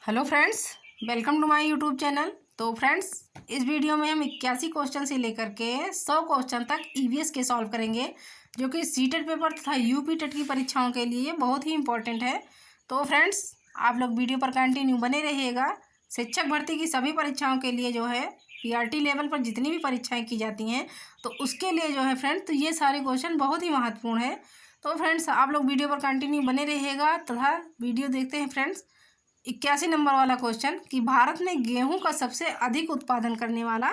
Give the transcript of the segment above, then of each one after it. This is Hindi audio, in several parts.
Hello friends, welcome to my YouTube channel. तो फ्रेंड्स, इस वीडियो में हम 81 क्वेश्चन से लेकर के 100 क्वेश्चन तक ईवीएस के सॉल्व करेंगे, जो कि सीटेट पेपर तथा यूपी टेट की परीक्षाओं के लिए बहुत ही इंपॉर्टेंट है। तो फ्रेंड्स, आप लोग वीडियो पर कंटिन्यू बने रहिएगा। शिक्षक भर्ती की सभी परीक्षाओं के लिए जो है पीआरटी लेवल पर जितनी भी परीक्षाएँ की जाती हैं, तो उसके लिए जो है फ्रेंड्स, तो ये सारे क्वेश्चन बहुत ही महत्वपूर्ण है। तो फ्रेंड्स, आप लोग वीडियो पर कंटिन्यू बने रहिएगा तथा वीडियो देखते हैं। फ्रेंड्स, 81 नंबर वाला क्वेश्चन कि भारत में गेहूं का सबसे अधिक उत्पादन करने वाला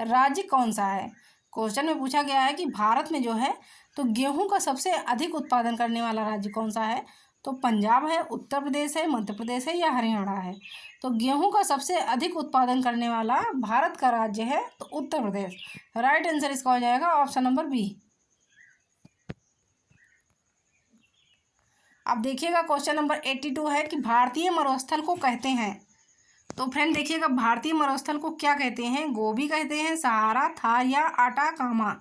राज्य कौन सा है। क्वेश्चन में पूछा गया है कि भारत में जो है तो गेहूं का सबसे अधिक उत्पादन करने वाला राज्य कौन सा है। तो पंजाब है, उत्तर प्रदेश है, मध्य प्रदेश है या हरियाणा है। तो गेहूं का सबसे अधिक उत्पादन करने वाला भारत का राज्य है तो उत्तर प्रदेश। राइट आंसर इसका हो जाएगा ऑप्शन नंबर बी। अब देखिएगा, क्वेश्चन नंबर 82 है कि भारतीय मरुस्थल को कहते हैं। तो फ्रेंड देखिएगा, भारतीय मरुस्थल को क्या कहते हैं। गोबी कहते हैं, सहारा, थार या आटाकामा।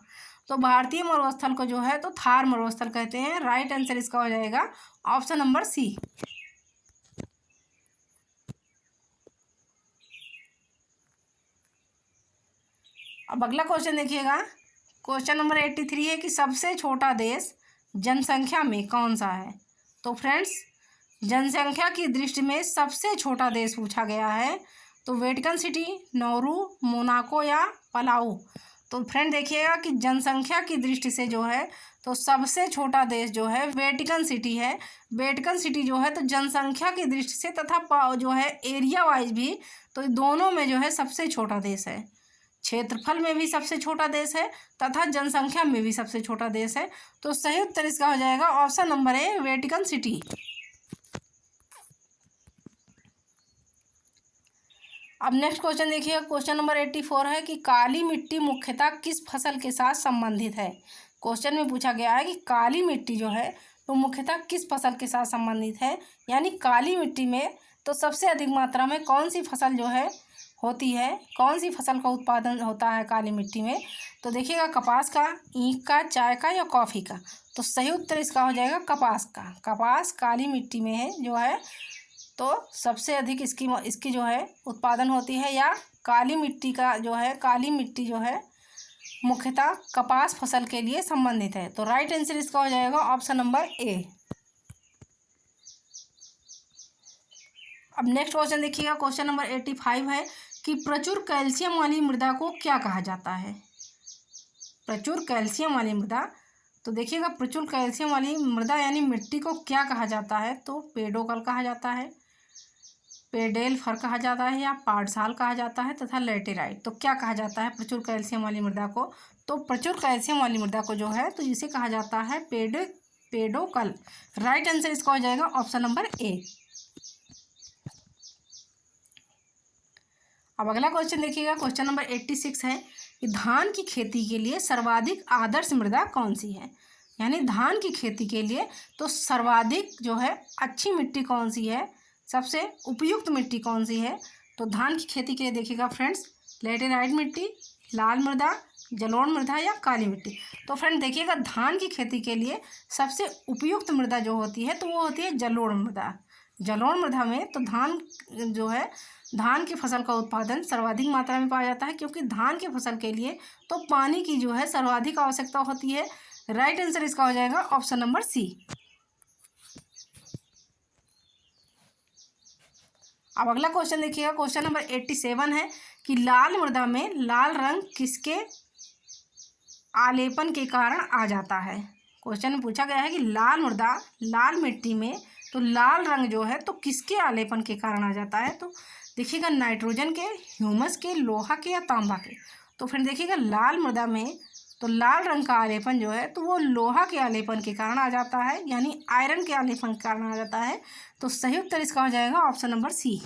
तो भारतीय मरुस्थल को जो है तो थार मरुस्थल कहते हैं। राइट आंसर इसका हो जाएगा ऑप्शन नंबर सी। अब अगला क्वेश्चन देखिएगा, क्वेश्चन नंबर 83 है कि सबसे छोटा देश जनसंख्या में कौन सा है। तो फ्रेंड्स, जनसंख्या की दृष्टि में सबसे छोटा देश पूछा गया है। तो वेटिकन सिटी, नौरू, मोनाको या पलाऊ। तो फ्रेंड देखिएगा कि जनसंख्या की दृष्टि से जो है तो सबसे छोटा देश जो है वेटिकन सिटी है। वेटिकन सिटी जो है तो जनसंख्या की दृष्टि से तथा जो है एरिया वाइज भी, तो दोनों में जो है सबसे छोटा देश है। क्षेत्रफल में भी सबसे छोटा देश है तथा जनसंख्या में भी सबसे छोटा देश है। तो सही उत्तर इसका हो जाएगा ऑप्शन नंबर ए, वेटिकन सिटी। अब नेक्स्ट क्वेश्चन देखिएगा, क्वेश्चन नंबर 84 है कि काली मिट्टी मुख्यतः किस फसल के साथ संबंधित है। क्वेश्चन में पूछा गया है कि काली मिट्टी जो है तो मुख्यतः किस फसल के साथ संबंधित है, यानी काली मिट्टी में तो सबसे अधिक मात्रा में कौन सी फसल जो है होती है, कौन सी फसल का उत्पादन होता है काली मिट्टी में। तो देखिएगा, कपास का, ईख का, चाय का या कॉफ़ी का। तो सही उत्तर इसका हो जाएगा कपास का। कपास काली मिट्टी में है जो है तो सबसे अधिक इसकी जो है उत्पादन होती है, या काली मिट्टी का जो है, काली मिट्टी जो है मुख्यतः कपास फसल के लिए संबंधित है। तो राइट आंसर इसका हो जाएगा ऑप्शन नंबर ए। अब नेक्स्ट क्वेश्चन देखिएगा, क्वेश्चन नंबर 85 है कि प्रचुर कैल्शियम वाली मृदा को क्या कहा जाता है। प्रचुर कैल्शियम वाली मृदा, तो देखिएगा प्रचुर कैल्शियम वाली मृदा यानी मिट्टी को क्या कहा जाता है। तो पेडोकल कहा जाता है, पेडेल फर कहा जाता है या पार्डसाल कहा जाता है तथा लेटेराइट। तो क्या कहा जाता है प्रचुर कैल्शियम वाली मृदा को। तो प्रचुर कैल्शियम वाली मृदा को जो है तो इसे कहा जाता है पेडोकल। राइट आंसर इसका हो जाएगा ऑप्शन नंबर ए। अब अगला क्वेश्चन देखिएगा, क्वेश्चन नंबर 86 है कि धान की खेती के लिए सर्वाधिक आदर्श मृदा कौन सी है, यानी धान की खेती के लिए तो सर्वाधिक जो है अच्छी मिट्टी कौन सी है, सबसे उपयुक्त मिट्टी कौन सी है। तो धान की खेती के लिए देखिएगा फ्रेंड्स, लेटेराइट मिट्टी, लाल मृदा, जलोढ़ मृदा या काली मिट्टी। तो फ्रेंड देखिएगा, धान की खेती के लिए सबसे उपयुक्त मृदा जो होती है तो वो होती है जलोढ़ मृदा। जलोढ़ मृदा में तो धान की फसल का उत्पादन सर्वाधिक मात्रा में पाया जाता है, क्योंकि धान की फसल के लिए तो पानी की जो है सर्वाधिक आवश्यकता होती है। राइट आंसर इसका हो जाएगा ऑप्शन नंबर सी। अब अगला क्वेश्चन देखिएगा, क्वेश्चन नंबर 87 है कि लाल मृदा में लाल रंग किसके आलेपन के कारण आ जाता है। क्वेश्चन में पूछा गया है कि लाल मृदा, लाल मिट्टी में तो लाल रंग जो है तो किसके आलेपन के कारण आ जाता है। तो देखिएगा, नाइट्रोजन के, ह्यूमस के, लोहा के या तांबा के। तो फिर देखिएगा, लाल मृदा में तो लाल रंग का आलेपन जो है तो वो लोहा के आलेपन के कारण आ जाता है, यानी आयरन के आलेपन के कारण आ जाता है। तो सही उत्तर इसका हो जाएगा ऑप्शन नंबर सी।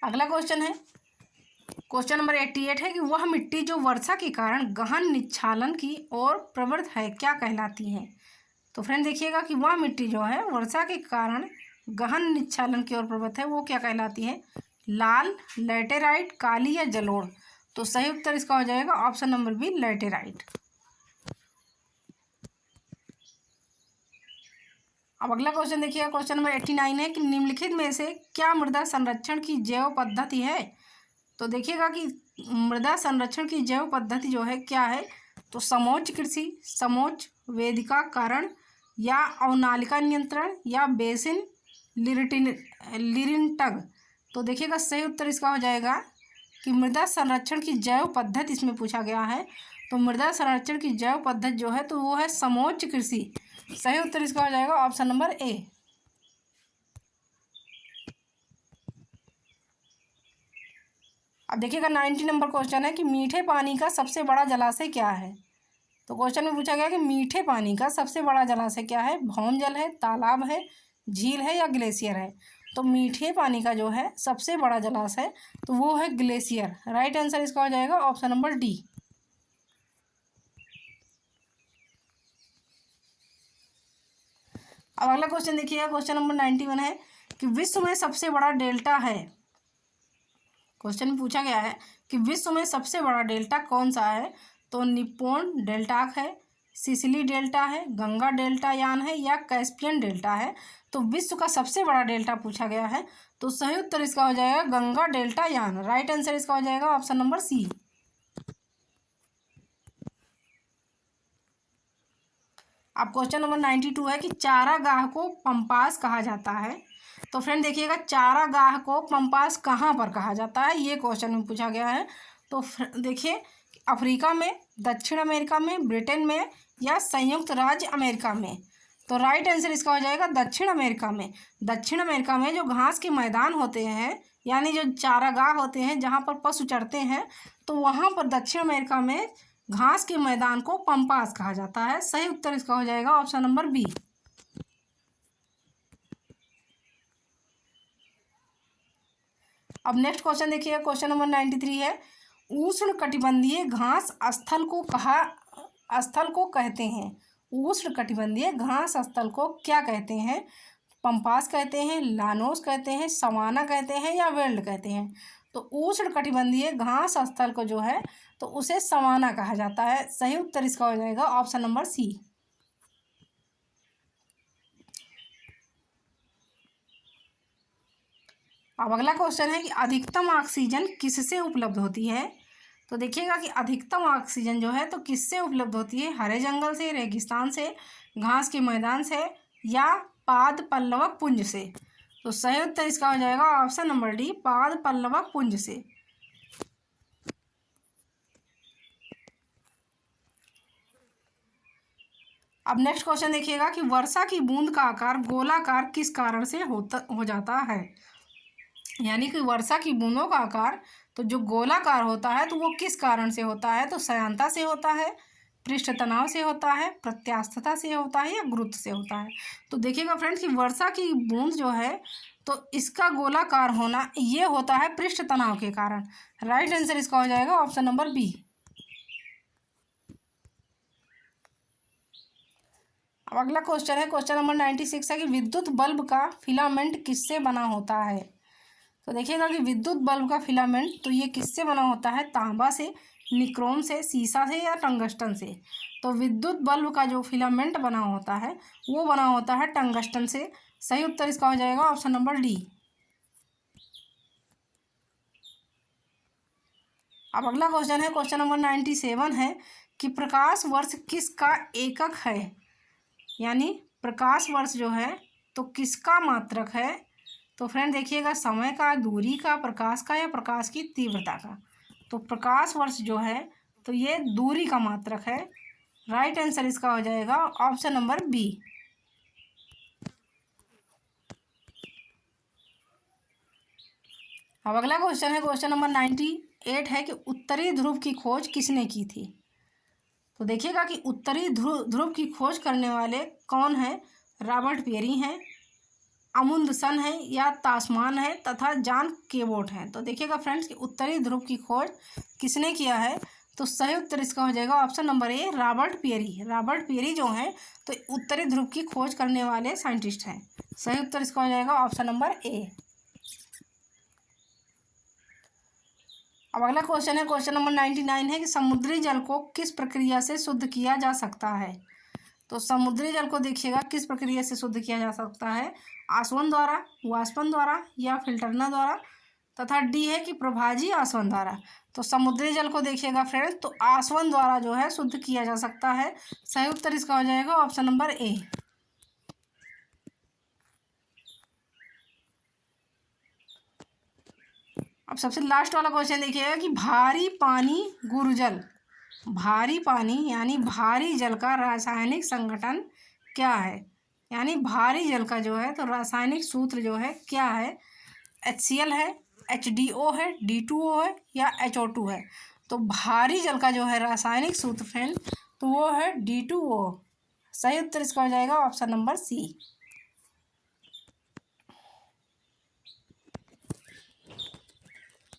अगला क्वेश्चन है, क्वेश्चन नंबर 88 है कि वह मिट्टी जो वर्षा के कारण गहन निच्छालन की ओर प्रवृत्त है क्या कहलाती है। तो फ्रेंड देखिएगा कि वह मिट्टी जो है वर्षा के कारण गहन निच्छालन की ओर प्रवृत्त है, वो क्या कहलाती है। लाल, लेटेराइट, काली या जलोढ़। तो सही उत्तर इसका हो जाएगा ऑप्शन नंबर बी, लेटेराइट। अब अगला क्वेश्चन देखिएगा, क्वेश्चन नंबर 89 है कि निम्नलिखित में से क्या मृदा संरक्षण की जैव पद्धति है। तो देखिएगा कि मृदा संरक्षण की जैव पद्धति जो है क्या है, तो समोच्च कृषि, समोच्च वेदिकाकरण, या अवनालिका नियंत्रण, या बेसिन लिरिंटग। तो देखिएगा सही उत्तर इसका हो जाएगा कि मृदा संरक्षण की जैव पद्धति इसमें पूछा गया है। तो मृदा संरक्षण की जैव पद्धति जो है तो वो है समोच्च कृषि। सही उत्तर इसका हो जाएगा ऑप्शन नंबर ए। अब देखिएगा 90 नंबर क्वेश्चन है कि मीठे पानी का सबसे बड़ा जलाशय क्या है। तो क्वेश्चन में पूछा गया कि मीठे पानी का सबसे बड़ा जलाशय क्या है। भौम जल है, तालाब है, झील है, या ग्लेशियर है। तो मीठे पानी का जो है सबसे बड़ा जलाशय तो वो है ग्लेशियर। राइट आंसर इसका हो जाएगा ऑप्शन नंबर डी। अब अगला क्वेश्चन देखिएगा, क्वेश्चन नंबर 91 है कि विश्व में सबसे बड़ा डेल्टा है। क्वेश्चन में पूछा गया है कि विश्व में सबसे बड़ा डेल्टा कौन सा है। तो निप्पॉन डेल्टाक है, सिसिली डेल्टा है, गंगा डेल्टा यान है, या कैस्पियन डेल्टा है। तो विश्व का सबसे बड़ा डेल्टा पूछा गया है तो सही उत्तर इसका हो जाएगा गंगा डेल्टा यान। राइट आंसर इसका हो जाएगा ऑप्शन नंबर सी। अब क्वेश्चन नंबर 92 है कि चारागाह को पंपास कहा जाता है। तो फ्रेंड देखिएगा चारागाह को पंपास कहाँ पर कहा जाता है, ये क्वेश्चन में पूछा गया है। तो देखिए अफ्रीका में, दक्षिण अमेरिका में, ब्रिटेन में, या संयुक्त राज्य अमेरिका में। तो राइट आंसर इसका हो जाएगा दक्षिण अमेरिका में। दक्षिण अमेरिका में जो घास के मैदान होते हैं यानी जो चारागाह होते हैं जहाँ पर पशु चरते हैं, तो वहाँ पर दक्षिण अमेरिका में घास के मैदान को पंपास कहा जाता है। सही उत्तर इसका हो जाएगा ऑप्शन नंबर बी। अब नेक्स्ट क्वेश्चन देखिएगा, क्वेश्चन नंबर 93 है उष्ण कटिबंधीय घास स्थल को कहते हैं। उष्ण कटिबंधीय घास स्थल को क्या कहते हैं। पंपास कहते हैं, लानोस कहते हैं, सवाना कहते हैं, या वेल्ड कहते हैं। तो उष्ण कटिबंधीय घास स्थल को जो है तो उसे सवाना कहा जाता है। सही उत्तर इसका हो जाएगा ऑप्शन नंबर सी। अब अगला क्वेश्चन है कि अधिकतम ऑक्सीजन किससे उपलब्ध होती है। तो देखिएगा कि अधिकतम ऑक्सीजन जो है तो किससे उपलब्ध होती है। हरे जंगल से, रेगिस्तान से, घास के मैदान से, या पाद पल्लवक पुंज से। तो सही उत्तर इसका हो जाएगा ऑप्शन नंबर डी, पाद पल्लवक पुंज से। अब नेक्स्ट क्वेश्चन देखिएगा कि वर्षा की बूंद का आकार गोलाकार किस कारण से हो जाता है। यानी कि वर्षा की बूंदों का आकार तो जो गोलाकार होता है तो वो किस कारण से होता है। तो श्यानता से होता है, पृष्ठ तनाव से होता है, प्रत्यास्थता से होता है, या गुरुत्व से होता है। तो देखिएगा फ्रेंड्स कि वर्षा की बूंद जो है तो इसका गोलाकार होना ये होता है पृष्ठ तनाव के कारण। राइट आंसर इसका हो जाएगा ऑप्शन नंबर बी। अब अगला क्वेश्चन है, क्वेश्चन नंबर 96 है कि विद्युत बल्ब का फिलामेंट किससे बना होता है। तो देखिएगा कि विद्युत बल्ब का फिलामेंट तो ये किससे बना होता है। तांबा से, निक्रोम से, सीसा से, या टंगस्टन से। तो विद्युत बल्ब का जो फिलामेंट बना होता है वो बना होता है टंगस्टन से। सही उत्तर इसका हो जाएगा ऑप्शन नंबर डी। अब अगला क्वेश्चन है, क्वेश्चन नंबर 97 है कि प्रकाश वर्ष किसका एकक है। यानी प्रकाश वर्ष जो है तो किसका मात्रक है। तो फ्रेंड देखिएगा समय का, दूरी का, प्रकाश का, या प्रकाश की तीव्रता का। तो प्रकाश वर्ष जो है तो ये दूरी का मात्रक है। राइट आंसर इसका हो जाएगा ऑप्शन नंबर बी। अब अगला क्वेश्चन है, क्वेश्चन नंबर 98 है कि उत्तरी ध्रुव की खोज किसने की थी। तो देखिएगा कि उत्तरी ध्रुव की खोज करने वाले कौन हैं। रॉबर्ट पेरी हैं, अमुंदसन है, या तास्मान है, तथा जॉन केबोट है। तो देखिएगा फ्रेंड्स कि उत्तरी ध्रुव की खोज किसने किया है। तो सही उत्तर इसका हो जाएगा option number A, Robert Perry. Robert Perry जो हैं तो उत्तरी ध्रुव की खोज करने वाले साइंटिस्ट हैं। सही उत्तर इसका हो जाएगा ऑप्शन नंबर ए। अब अगला क्वेश्चन है, क्वेश्चन नंबर 99 है कि समुद्री जल को किस प्रक्रिया से शुद्ध किया जा सकता है। तो समुद्री जल को देखिएगा किस प्रक्रिया से शुद्ध किया जा सकता है, आसवन द्वारा, वाष्पन द्वारा या फिल्टरना द्वारा, तथा डी है कि प्रभाजी आसवन द्वारा। तो समुद्री जल को देखिएगा फ्रेंड्स, तो आसवन द्वारा जो है शुद्ध किया जा सकता है। सही उत्तर इसका हो जाएगा ऑप्शन नंबर ए। अब सबसे लास्ट वाला क्वेश्चन देखिएगा कि भारी पानी गुरुजल, भारी पानी यानी भारी जल का रासायनिक संगठन क्या है, यानी भारी जल का जो है तो रासायनिक सूत्र जो है क्या है, HCl है, HDO है, D2O है या HO2 है। तो भारी जल का जो है रासायनिक सूत्र फ्रेंड तो वो है D2O। सही उत्तर इसका हो जाएगा ऑप्शन नंबर सी।